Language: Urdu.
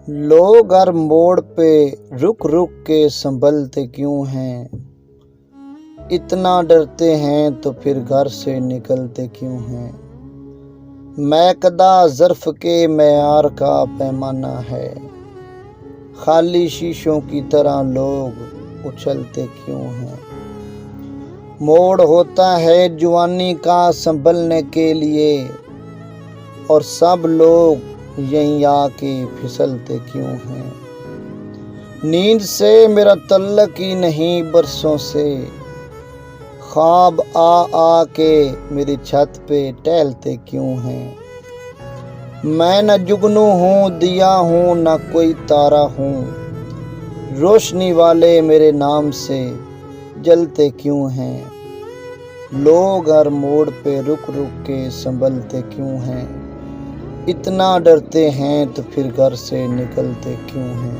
لوگ ہر موڑ پہ رک رک کے سنبھلتے کیوں ہیں؟ اتنا ڈرتے ہیں تو پھر گھر سے نکلتے کیوں ہیں؟ میکدہ ظرف کے معیار کا پیمانہ ہے، خالی شیشوں کی طرح لوگ اچھلتے کیوں ہیں؟ موڑ ہوتا ہے جوانی کا سنبھلنے کے لیے، اور سب لوگ یہیں آ کے پھسلتے کیوں ہیں؟ نیند سے میرا تعلق ہی نہیں برسوں سے، خواب آ آ کے میری چھت پہ ٹہلتے کیوں ہیں؟ میں نہ جگنو ہوں دیا ہوں نہ کوئی تارا ہوں، روشنی والے میرے نام سے جلتے کیوں ہیں؟ لوگ ہر موڑ پہ رک رک کے سنبھلتے کیوں ہیں؟ اتنا ڈرتے ہیں تو پھر گھر سے نکلتے کیوں ہیں؟